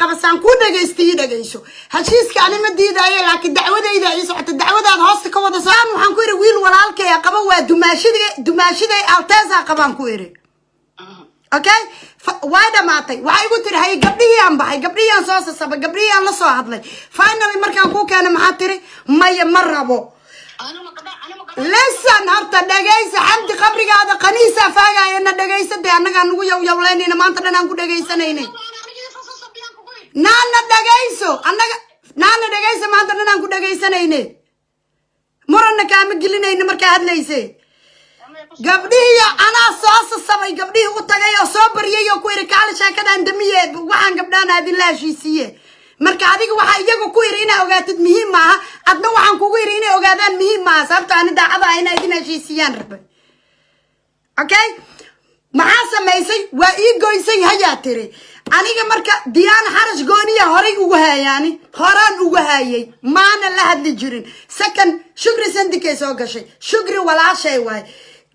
qabasaan ku dhageystay dhageyso heshiiska ani ma diidayo laakiin dacwadayda ay socota dacwadaada hoosta ka wada saan waxaan ku iri wiil walaalkay qaba waa dumaashiday Alteza qaban ku iri okay waada maatay waxay igu tiri hay gabdhihii aan baxay gabdhihii aan soo sasaba gabdhihii aan la soo hadlay finally markaan ku keenay maxaa tiri maya ma rabo لسان هرتا دغايس حمد قبرغادا قنيسا فاغاينا دغايسدي انغا نغو يولينينا مانتا دنان ku dhageysanaynay naana dhagayso anaga naana dhagayso maanta dhanaan ku dhageysanaynay murana kaama gelinayna marka hadlaysay gabdhiya ana soo sabay gabdhihi u tagay oo soo bariyay oo ku iri kaala sheekadan damiye waxaan gabdhaan aadin la heshiisiye marka adiga waxa iyagu ku iri inaa ogaatid muhiim ah adna waxaan kugu iri inay ogaadaan muhiim ah sababta aan daacada inay idin heshiisiyaan rabay okay maxaa samaysay waa ii goysay hayaa tiri aniga marka Diana Harash gooniya horay ugu hayaani horaan ugu hayay maana la hadli jirin second Shukri Sandike soo gashay Shukri walaashay waay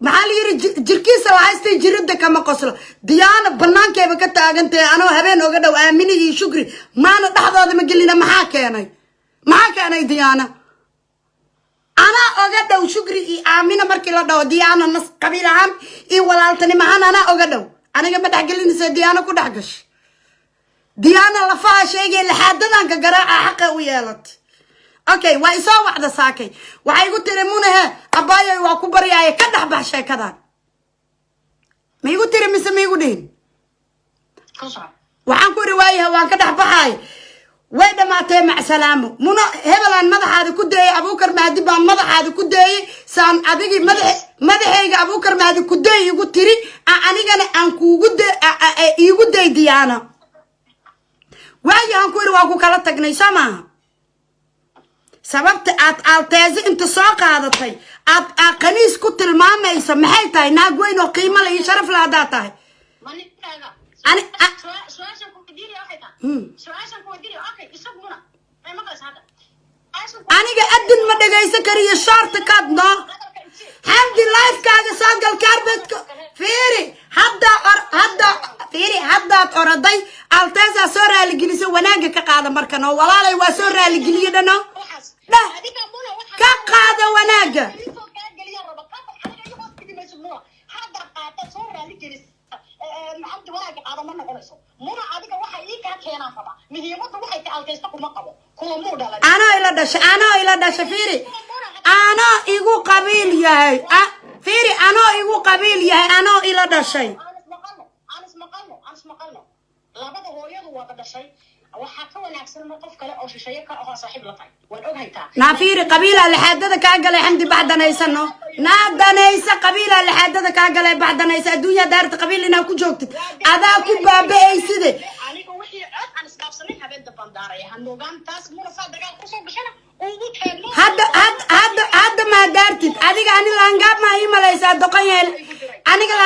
maxaa la yiri jirkiisa la haystay jirida kama qoslo Diana banaankayba ka taagantay anoo habeen oga dhaw aamini iyo Shukri maana dhaxdooda ma gelina maxaa keenay Diana ana oga dhaw Shukri iyo aamina markii la dhaw Diana nas qabiilahan iyo walaaltani maxaan ana oga dhaw aniga ma dhaxgelinaysa Diana ku dhaxgash Diana la faa sheegay la xadadan ka garaaca xaq u yeelat okay way soo wacda saakay waxay igu tiri munaha abaayay waa ku baryaay ka dhaxbax sheekadan ma igu tiri mise ma igu dhiin waxaan ku riwaayaha waan ka dhaxbaxay way dhamaatay mac salaamo muna hebelan madaxaada ku deeyay Abuukar Mahdi baan madaxaada ku deeyay saan adigi madaxayga Abuukar Mahdi ku deeyay igu tiri anigana aan kuugu igu deey Diana waayaan ku iri waa ku kala tagnay sama sababta aad Alteza inta soo qaadatay aad qaniis ku tilmaamayso maxay tahay naag weyn oo qiimo leh sharaf la hadaa tahay ani su'aashan ku weydiiyay waxay tahay su'aashan ku weydiiyay okay isaguna ay maqlays hada aniga adin ma dhageysan kariyo short card no hamdi life kaaga sagal carpet fiiri hadda oraday Alteza soo raali gelisay wanaaga ka qaada markan oo walaalay waa soo raali geliyay dhano ka qaada wanaaga أنا إلى دش فيري أنا إيجو قبيل ياهي فيري أنا إيجو قبيل ياهي أنا إلى دشي labada hooyadu waa dhashay waxa ka wanaagsan qof kale oo shisheeye ka ah saaxiib la tahay waan ogaytaa naafiri qabiila laxadada ka galay xamdi baxdanaysano naadanaysa qabiila laxadada ka galay baxdanaysa adduunka daarta qabiil inaa ku joogtid adaa ku baabayside aniga wixii cod aan isqaabsanay habeenka bandaaray hanoogan taas mura dagaal ku soo bixina ugu teegno hadda ma daartid adiga ani laangaab ma ii malaysaa doqonyeel aniga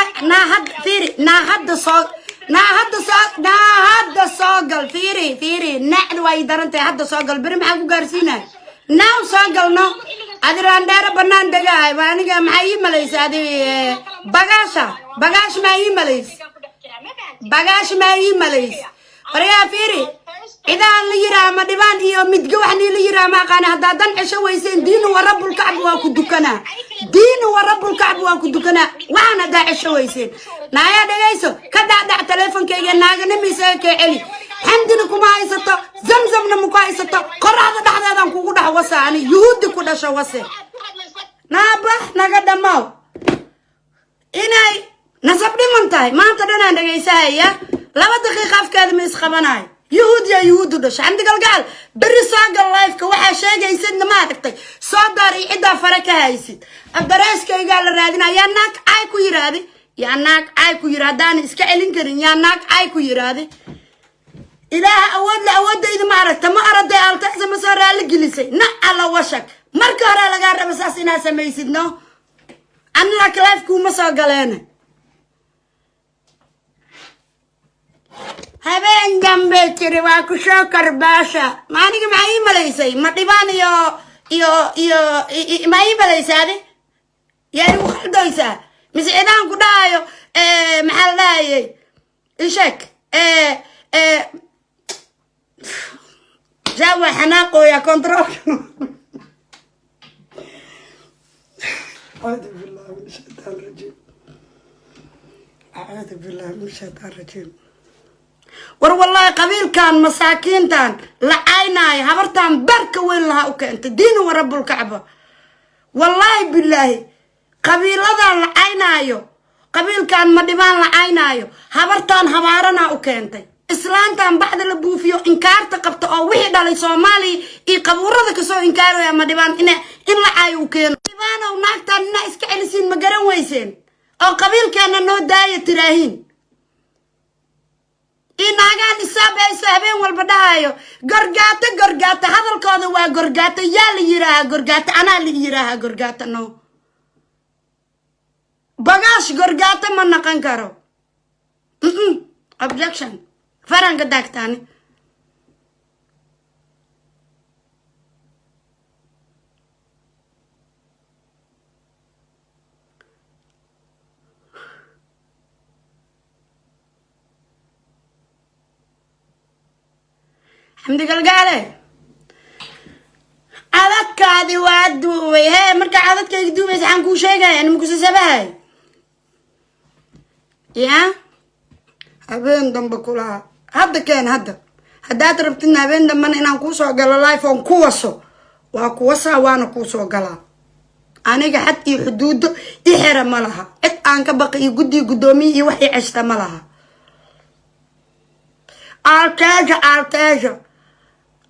na hadda soo هذا صاقل فيري نحن وايدرنتي هذا صاقل بريم حقو قارسينا ناو صاقل نو أدران دارا بنان دقاي وانيقا محايي مليس هذه بغاش مايي مليس فريا فيري إذا اللي يرى ما ديبان إيو متقوحني اللي يرى ما قانا هذا دان عشويسين دين ورب الكعب واكدوكنا دين ورب الكعب واكدوكنا وانا دا عشويسين نايا دقايسو كدا دا تليفون كي ناغا نميسا كي علي حمدنا كما عيساتا زمزمنا مكا عيساتا قرادة دحدا دان كوكو دا وساني يهود كودا شواسي نابا ناغا دماو إناي نصبني منتاي ما انت دانا دقايسا يا لما دقيقة أفكاد ميس خباناي يهود دش عندك القال بري صاق اللايف كوحة شيء يسد ما تقطي صدري عدا فركة هيسد الدرس كي قال الرادنا يا ناك عايكو يرادي يا ناك عايكو يرادان إسكالين كرين يا ناك عايكو يرادي إله أود إذا ما أردت ما أرد ألتحز مسارة لجلسي نا على وشك مركورة لقارة مساسي ناس ما يسدنا أنا لك لايف كو مساقلين habeen dambe tiri waa ku soo karbaasha maaniga maxay maleysay ma dhibaan iyo maxay maleysay yaa u khaldaysa miscidaan ku dhaayo maxaa laayay ishak شاوى حناقو يا كنترول أعوذ بالله من الشيطان الرجيم أعوذ بالله من الشيطان الرجيم war wallahi qabiilkan masaakiintan la caynay habartan barka weyn laha u keentay diin wa rabbul kaaba wallahi billahi qabiiladan la caynayo qabiilkan ma dhibaan la caynayo habartan habaarana u keentay islaantan baxda la buufiyo inkaarta qabto oo wixii dhalay Soomaali iyo qabuurada ka soo inkaaraya ma dhibaan in la caayo u keeno dhibaan oo naagtan iska celisin ma garan weyseen oo qabiilkana noo daaya tiraahin inagaan isaabeysa habeen walba dhahayo gorgaata hadalkooda waa gorgaata yaa la yiraaha gorgaata anaa la yiraaha gorgaata no bagaash gorgaata ma naqan karo objection faranga daagtaani حمدي قلقالي عادتك هذه وعدوي هي مركا عادتك يدوبي سحان كو شيغاي انا مكو سباهي يا habeen dambe kula hadda keen haddaad rabtid habeen dambe inaan ku soo galo live on ku waso waa ku wasa waana ku soo galaa aniga xad iyo xuduudo i xira ma laha cid aan ka baqay guddi gudoomiye iyo wax i ceshta ma laha arteja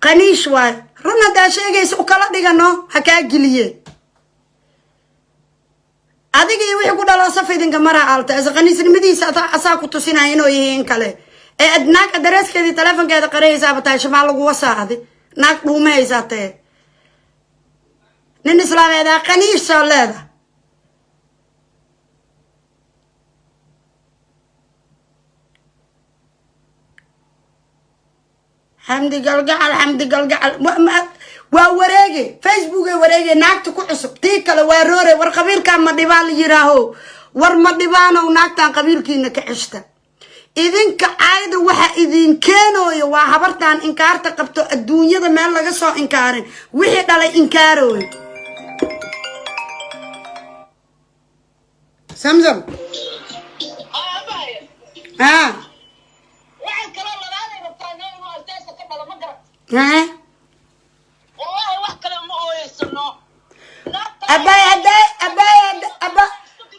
qaniish waay runa daa sheegaysa u kala dhigano ha kaa geliye adiga iyo wixii ku dhalo safidinka mara alta qaniisnimadiisa asaa ku tusinaya inuu yihiin kale ee adnaag adereeskeedii telefonkeeda qaraysa batay shamaa lagu wasaadi naag dhuumaysa tee nin islaameeda qaniish soo leeda حمدي قلقع ووريجي فيسبوك وريجي ناكتو كعصب تيكا واروري ورقبيل كان مدبان يراهو ورمدبان وناكتان قبيل كينا كعشتا إذن كعايد وحا إذن كانوا يواحبرتان إنكارتا قبتو الدنيا دا مال لغسو إنكارين وحي دالي إنكاروي سمزم ها ها والله وحكلا ما هو يسنو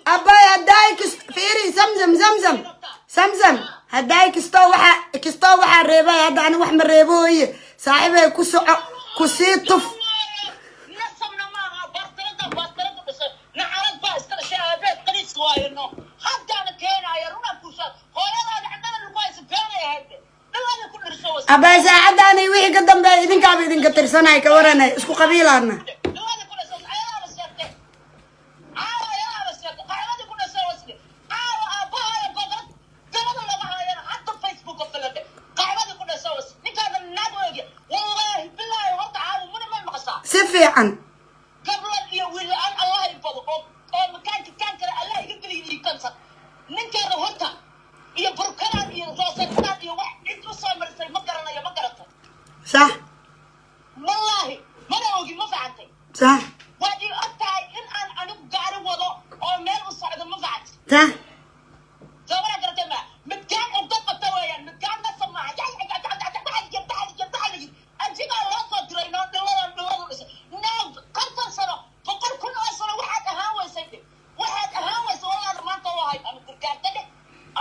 أباي هدايك فيري زمزم هدايك كستو وحا ريباي هدا أنا وحمر ريبوي صاحبي كسي طف نسمنا معها بارترد بس نعرض باستر شابات قريس واينو حتى أنا كينا يرونا كوسا هولا عندنا الكويس كينا يهدي أبا ساعداني وحي قدام باي إذن كابي إذن كترساناي كورانا اسكو قبيلانا سفي عن قبل يويل أن الله يفضل أو مكان كان كلا الله يقدر يكنسر ننكر هتا يا بركان يا راسنا يا واحد انتو صامر سي ما قرنا يا ما قرت صح والله ما اوجي ما فعلتي صح وادي اقطعي ان انا قاعد وضو او ميل وصعد ما فعلت صح زورا قرت ما متكان وضق التويا متكان نسمع تعال انت ما راسه ترينا دولار ناو كم سنه فقر كل سنه واحد اهاوي سيدي واحد اهاوي والله ما طوى انا بركاتك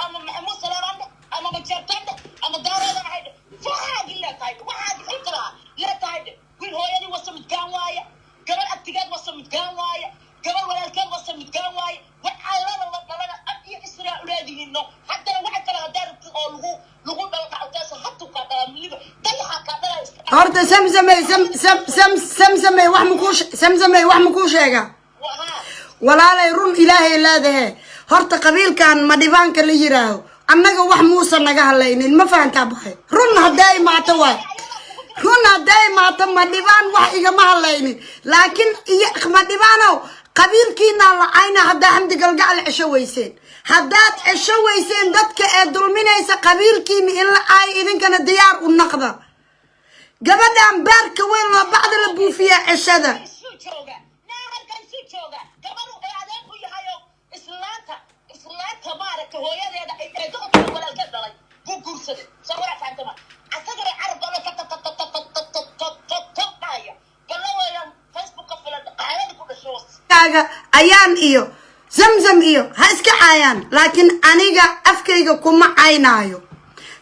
اما محمود سلام اما مجرتك اما دار هذا هيدا فهاد لا تايد واحد فكره لا تايد كل هو يدي وصمت كان وايا قبل اتقاد وصمت كان وايا قبل ولا كان وصمت كان وايا وعلى لا ابي اسرع اولادي انه حتى لو واحد كان دار لغو دلقعتاس حتى قدام لي ضيحه كدر horta samsamay wax ma ku sheega walaalay run ilaahay laadahay horta qabiilkan ma dhibaanka la yiraaho annaga wax muusa naga halaynin ma fahantaa baxay run haday maato way run haday maato ma dhibaan wax igama halaynin laakiin ma dhibaano qabiilkiina la ayna hada xamdi galgacal cisho weyseen hadaad cisho weyseen dadka ee dulminaysa qabiilkiina in la ay idinkana diyaar u noqda gabadhan baarka weyn loo bacda la buufiyaa ceshada ayaan iyo zamzam iyo ha iska caayaan laakiin aniga afkayga kuma caynaayo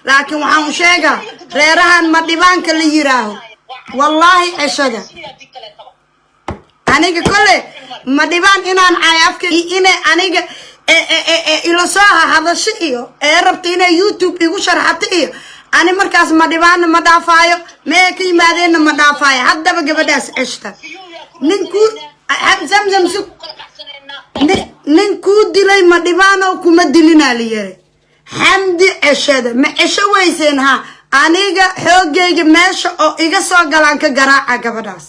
laakiin waxaan sheegaa reerahan ma dhibaanka la yiraaho wallaahi ceshada aniga kole ma dhibaan inaan caayo afkayga inay aniga ila soo hadasho iyo rabta inay youtube igu sharxato iyo ani markaas ma dhibaana ma dhaafaayo mee ka yimaadeenna ma dhaafaayo haddaba gabadhaas ceshta ninku zamzam ninkuu dilay ma dhibaano kuma dilinaa la yiri xamdi ceshada ma cesho weyseen ha aniga xoogayga meesha oo iga soo galaan ka garaaca gabadhaas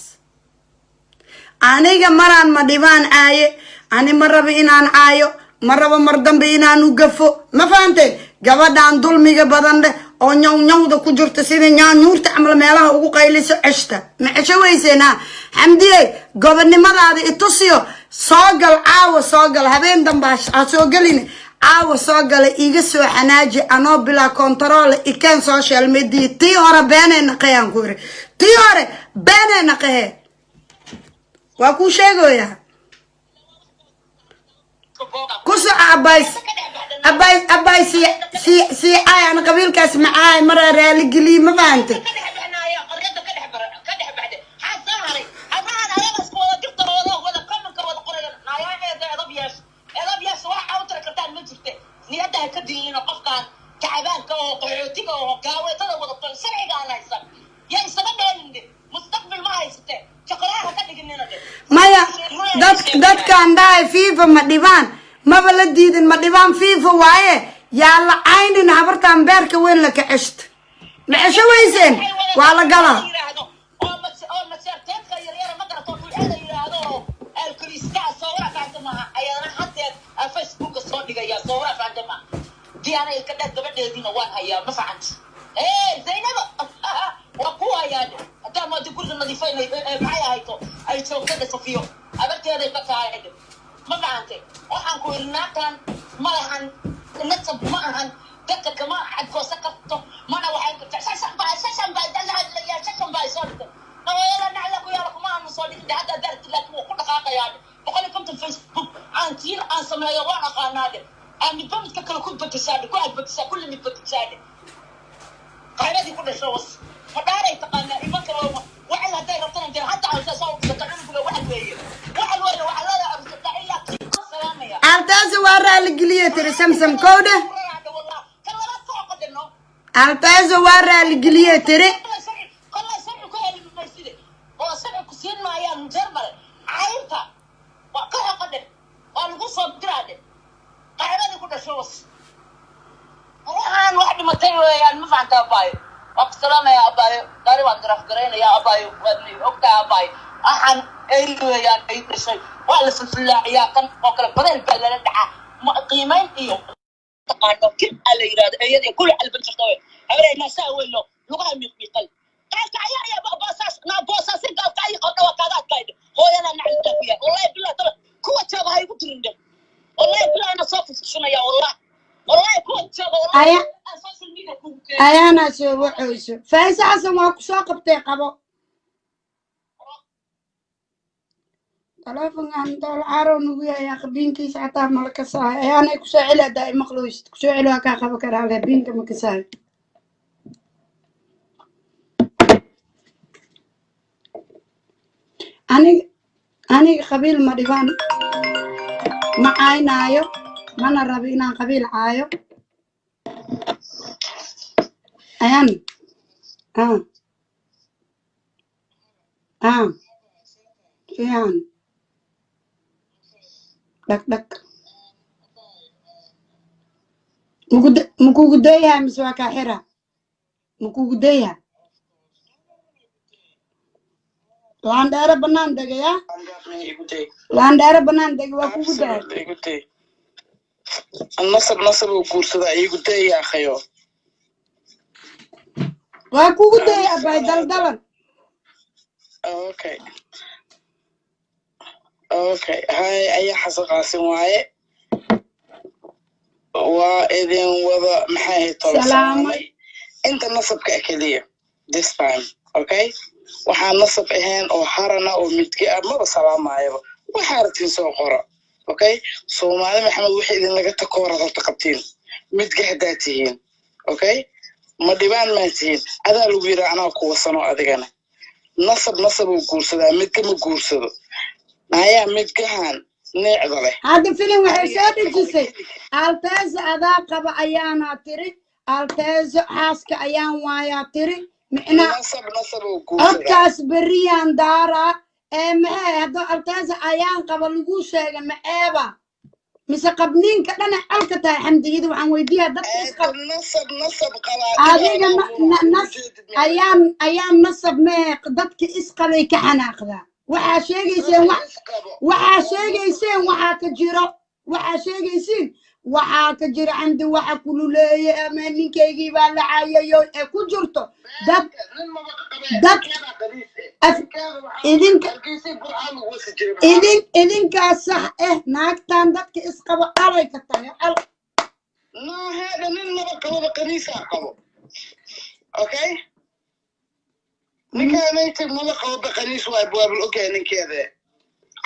aniga maraan ma dhibaan caaye ani ma rabo inaan caayo ma rabo mar dambe inaan u gafo ma fahanteen gabadhaan dulmiga badan leh oo nyawnyawda ku jirta sida nyaanyuurta camal meelaha ugu qayliso ceshta ma cesho weyseen ha xamdiye gobonnimadaada itusiyo soo gal caawa soo gal habeen dambe ha soo gelin caawa soo gala iga soo xanaaji anoo bilaa kontaroole ikeen social media tii hore beenay naqayaan ku yiri tii hore beenay naqahe waa ku sheegoyaa kuso abays si aan qabiilkaas macay mar raali geli ma fahanti maya dadkaan dhahay fiifa ma dhibaan maba la diidin ma dhibaan fiifa waaye yaa la caynin habartaan beerka weyn la ka ceshta ma cesho weyseen waa la galaa سمسم كودة البازو ورا الجلية تري قيمين إيوه تقانو كل على يراد أيدي كل على البنشطوي هؤلاء الناس سووا لغة ميقل قال كعيا يا باساس نا باساس قال كعيا قدوا وكذا كايد هو يلا نعلم فيها والله بالله ترى كوة شبه هاي بترند والله بالله أنا صافي شنو يا والله كوة شبه والله أساس الميديا أيا أنا شو وحوش فايز عسى ما كساق بتقبل تلفون عند العرون ويا خبينتي ساعتها ملك صاحي أنا كسائلة دائما مخلوش كسائلة كأخذ بكرة على بينك مكسائل أنا قبيل مريبان معاي نايو ما نربينا قبيل عايو أيان فيان دك مكو قديها مسواك حرة مكو قديها لاندارة بنان دقيا لاندارة بنان دقيا وكو قديها النصر وكورس ذا يقدي يا خيو وأكو ده أباي دلدلا اوكي هاي اي حسن قاسم واي واذن وضع محاهي طول سلامي انت نصبك اكلية this time اوكي waxaan nasab ahayn oo harana oo midki ama salaamaayaba waxa aragtiin soo qora okay Soomaali maxamed wixii idin laga takoorada taqabtiin midki hadaa tihiin okay ma dhibaan ma tihiin adaa lagu yiraahdo anaa ku wasano adigana nasab uu guursadaa midka ma guursado ayaa midkahan neecda leh هذا فيلم وحساب الجسي التاز أذا قبا أيانا تري التاز حاسك أيان وايا تري معنا نصب وقوسة أبكاس بريان دارا معي هذا التاز أيان قبل لقوشة معيبا مسقبنين كأنا ألكتها حمدي يدو عن ويديها دك إسقب نصب هذه أيام نصب ما قدتك إسقبي كحناقذا وحاشيجيسين وحاشيجيسين وحاكجر عندي وحكلو لي أماني كيجي بالعاية كجرتو دك إذن كاسح ناكتان دك إسقب عليك التاني لا هذا من ما بقنيسة قبو أوكي نكانيت ما بقنيس وأبواب الأوكي نكذا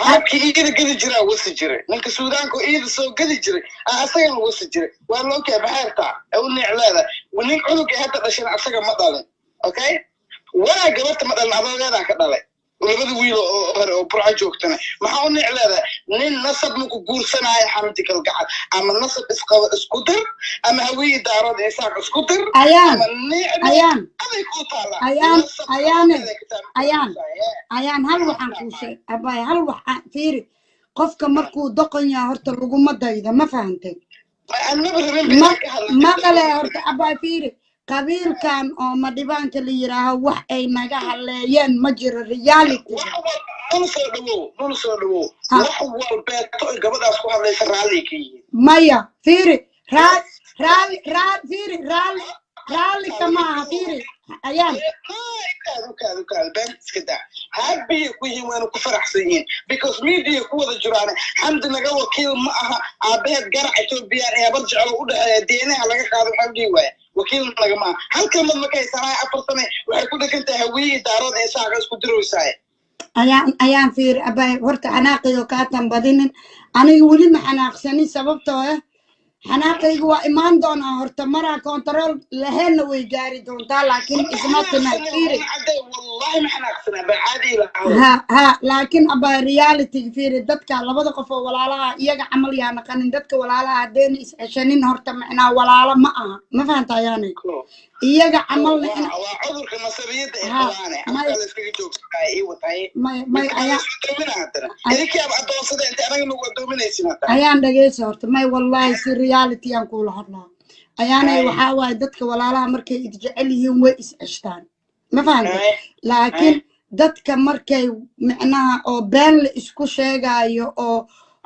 عابك إيدا قد جرى وسجري نك السودانكو إيدا سو قد جري أصلا وسجري ولا أوكي بحيرتا أولي علادة ونك عدوك حتى عشان أصلا مطالع أوكي ولا قبلت مطالع عضو غيرها كدالي ولبدو ويلو برعا جوكتنا ما حاولني علادة نين نصب مكو قورسنا يا حمدك القعد أما النصب اسكوتر أما هوي دارات إساق اسكوتر أيان هل وحن كوشي أباي هل وحن فيري قفك مركو دقنيا هرت اللقومة دايدا ما فهمتك ما قال هرت أباي فيري قبيل كان أو مدبانك اللي يراها وح أي نجاح الليين مجرى رياليتي نونسو وحول بيت قبل أسكو هذا يسراليكي مايا فيري رالي كما فيري أيام كذا بنت كده هابي كوي وين كفرح سنين because media كوذا جرانة حمد نجوا وكيل معها عباد جرع توبيا يا برجع الأولى دينها على كذا حمدي وكيل نجمع هل كم ما كان سنة أفرطني ويكون كنت هوي دارات إساق اسكو دروساي أيام فير أباي ورت حناقي وكاتم بدين أنا يقولي ما حناقسني سببته حناقي هو إيمان دونا هرت مرة كنترول لهن ويجاري دونتا لكن إسماتنا فيري والله ما حناقسنا بعادي ها لكن أبا رياليتي فيري دتك على بدك فو ولا لا يجا عمل يعني كان دتك ولا لا دين عشانين هرت معنا ولا لا ما فهمت يعني يجا عمل إحنا عذرك النصبية إخواني أنا اسكي جوك أي وتاي ما أيام إذا كيف أدوس ده أنت أنا نقول دومينيشن أيام دقيقة هرت ما والله سي رياليتي أنقول هرنا أيام وحاول دتك ولا لا مركي يتجعلهم ويس أشتان ما فهمت لكن دتك مركي معناها أو بال إسكو شيء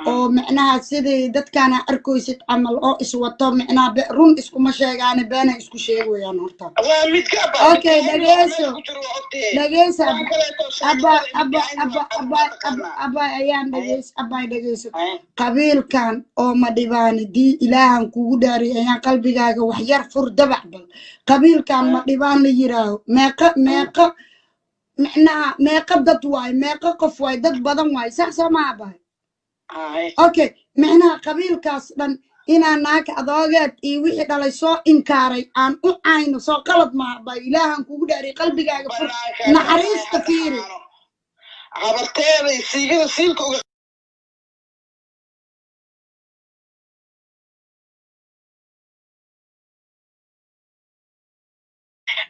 أو معناها سيدي دتكان أركويست عمل أو إسواتو معناها رون إسكو ما شيء بينا إسكو شيء ويا نورتا أوكي دقيس أبا أيام دقيس قبيل كان أو مديباني دي إلهان كوداري أيام قلبي جاك وحير فر دبع بل قبيل كان مديباني يراو ماقا معناها ماقا دت واي ماقا قف واي دت بدن واي صح ما باي اوكي معناها قبيل كاس دن إنا ناك أضاقات وixii dhalay soo inkaaray aan u ayno soo qalad ma ba ilaahan kugu dhaari qalbigaaga fur naxariista fiiri habarteeda siiga siilka uga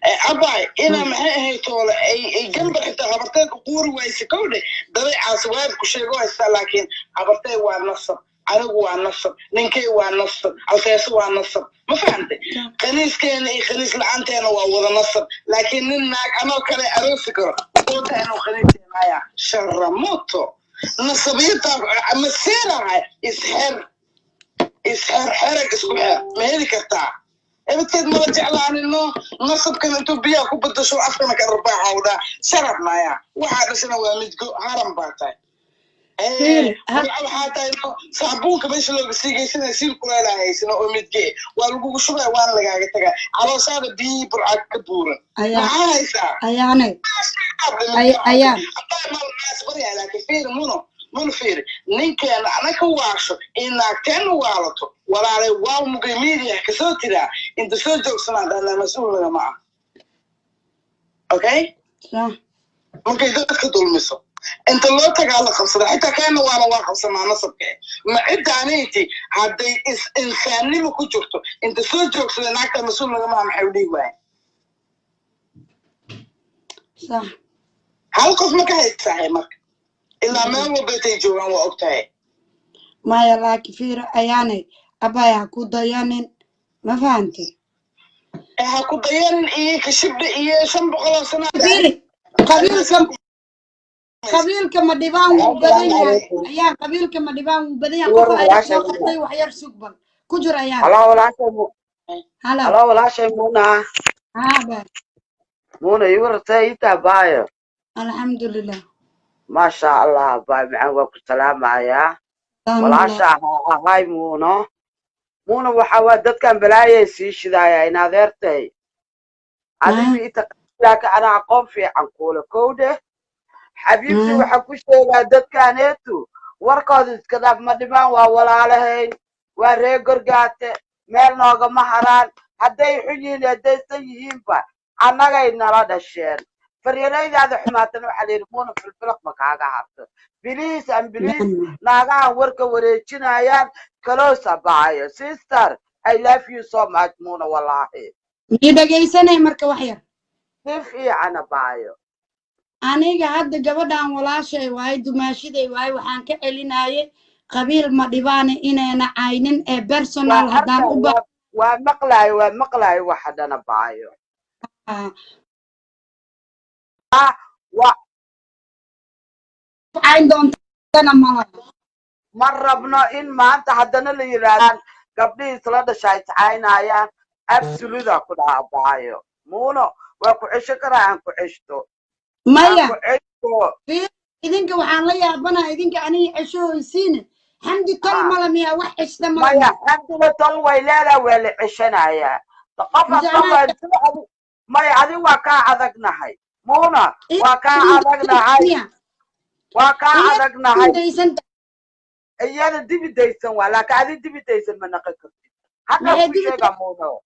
أباي إنا محيه طول أي جنب حتى عبرتك قور ويسكونه ده عصوات كشيء قوي لكن عبرتك والنصب أنا والنصب ننكي والنصب عصيص والنصب ما فهمت خنيس كان خنيس لعنتي أنا ووضع نصب لكن إنك أنا كله أرفكر قلت أنا خنيس معايا شرموتو نصبيتها مسيرة يسحر حرق اسمها ما هي كتاع ebadkeed mala jeclaanino nasabkan intuu biyaha ku badasho afkana ka arbaaxa wada sharaf maya waxaa dhashana waa midgo haran baa tahay waxaa tahay saabuunka meesha looga siigaysanaya siil kuleela haysana oo midge waa lagugu shubaya waana lagaaga tagaa calooshaada biyihii burcad ka buuran maxaa haysaa ayaanay laakiin fiiri muno fiiri ninkeena anaka waasho in naagteena waalato walaalay waa mugay media kasoo tiraa inta soo joogsanaa dhanaa mas-uul lagama ah okay markay dadka dulmiso inta loo tagaa la qabsada xitaa keena waana waa qabsanaa nasabke ma ciddaanayti hadday insaannimo ku jirto inta soo joogsada naagta mas-uul lagama ah maxay u dhihi waaya hal qof ma ka haysahay marka ilaa meel walbaytay joogaan waa ogtahay maya laakiin fiir ayaanay abaya ha ku dayanin ma fahanti ha ku dayanin iyo kashibdha iyo 500 sano qabiilka ma dhibaan wuu badan yahay ayaa qabiilka ma dhibaan wuu badan yahay qof ay soo qabtay wax yar sugbal ku jir ayaan halo walaashay Muna ba Muna iwartay tabayo alxamdulillah ما شاء الله باي معه وكل سلام معايا ولا شاء هاي مونا وحوادت كان بلاي سيش ذايا إن هذرتي أدري إتقلك أنا أقوم في عنقول كودة حبيبتي وحكوش وحوادت كانتو وركضت كذا مدمان ولا عليه وريقر قات مال نوغ مهران هدي حجين هدي سيهين با أنا غير نراد الشير فريريد هذا حماتنا وحلي رمونا في الفلق مكاقا حفظ بليس ناقا وركا وريتشنا ايان كلوسا بايا سيستر I love you so much مونا والله ميدا جيساني مركا وحير كيف أنا بايا أنيقا هاد قبضان ولا شيء واي دماشيدي واي وحان كعليناي قبيل مدباني إنا عينين بيرسونال هدان ومقلاي واحد أنا بايا عندهم مربنا إن ما أنت حدنا اللي يران قبل صلاة شايت عينايا أبسلودا كلها بايو مونو وكو عشكرا عنكو عشتو مايا إذنك وحان ليا أبنا إذنك أني عشو يسين حمدي طول ملميا وحش ذا مايا حمدي طول ويلالا ويلي عشنايا تقفل طول مايا عدي وكا عذقنا هاي مونا وكا عذقنا هاي وكا عذقنا هاي ايانا ديبي دايسن ولكن عدي ديبي دايسن من نقيقك حقا كوشيغا مونا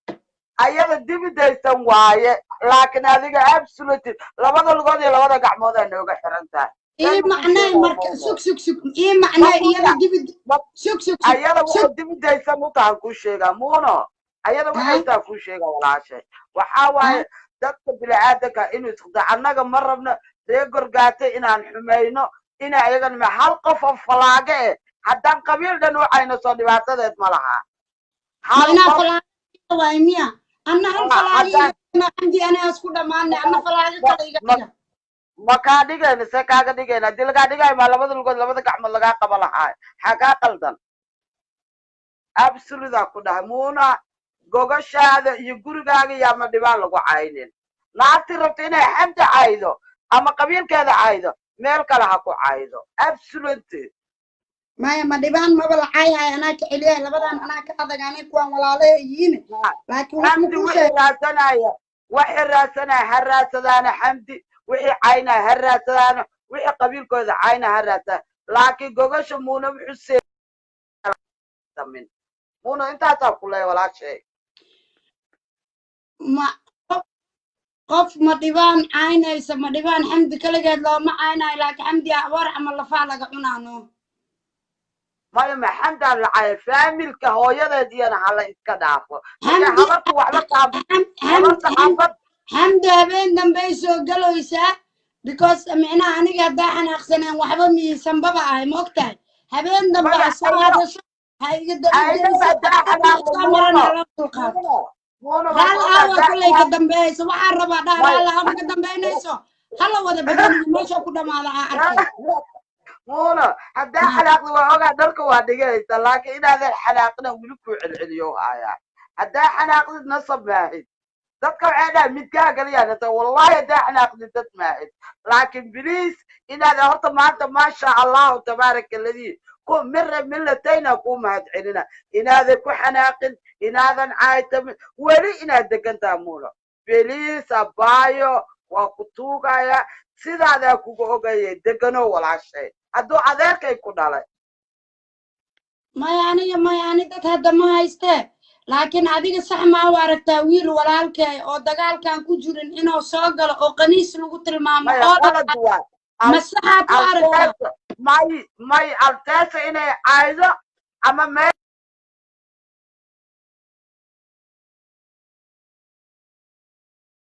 ايانا ديبي دايسن واي لكن هذيك ابسولوتي لبدا لغودي لبدا قحمودا نوغا حرنتا ايه معناه مركز سوك ايه معناه ايانا ديبي سوك ايانا وحا ديبي دايسن موتا كوشيغا مونا ايانا وحا كوشيغا ولا شيء وحاواي dadka bilaadanka inuu isqada anaga marabna reegor gaatay inaan xumeeyno ina ayagan ma hal qof oo falaaga eh hadan qabiil dhan waxayna soo dhibaatadeed ma laha halna falaaga way miya anna hal falaaga andi ana isku dhamaanay anna falaaga kale iga ma ka dhigayna se kaaga dhigayna dil ka dhigay ma labada lugood labada gacmood laga qaba lahaa xaga qaldan absoluda ku dhamuuna gogoshaada iyo gurigaaga yaa ma dhibaan lagu caynin naagti rabta inay xamda caydo ama qabiilkeeda caydo meel kale ha ku caydo absolutely maya ma dhibaan maba la cayhay anaa ka celiyahay labadan anaa ka adagaanay kuwaan walaalaha yihiin laakiin xamdi wixii raasanaya ha raadsadaana xamdi wixii caynaya ha raadsadaana wixii qabiilkooda caynaya ha raadsadaana laakiin gogosha muuna wuxuu seemin muuna intaasaa ku leeya walaashay ما قف ما ديوان عيني سما ديوان حمد كل جد لو ما عيني لكن حمدي أور عمل لفعل عنانو ما حمد على فاميل كهوية دي أنا على إسكادافو حمد بين دم بيسو قالوا يسا because معنا أنا قد أنا أحسن وحبا مي سنبابا هاي مقتل هبين دم بيسو هذا شو هاي قد هل أول كل قدام بيس وعرب ده هلا هم قدام بينيسو هلا وده بدون ما شو كده ما لها مونا هدا حلاق وعوقا درك وادقيت لكن إذا هذا الحلاقنا ولكو العليو هايا haddaa xanaaqdid nasab maahid dadka waxay dhahay midkaa galiyaan wallahi haddaa xanaaqdid dad maahid laakiin biliis inaad horta maanta maasha allahu tabaaraka alladii ku mira millatayna kuu mahad celina inaadan ku xanaaqin inaadan caaytamin weli inaad degantaa muulo biliis abaayo waa ku tuugaya sidaadaa kuga ogayay degano walaashay hadduu adeerkay ku dhalay maya ani dad hadda ma hayste laakiin adiga sax maa u aragtaa wiil walaalkay oo dagaalkan ku jirin inuu soo galo oo qaniis lagu tilmaamo oo masaxaad u aragtaa may alteesa inay caaydo ama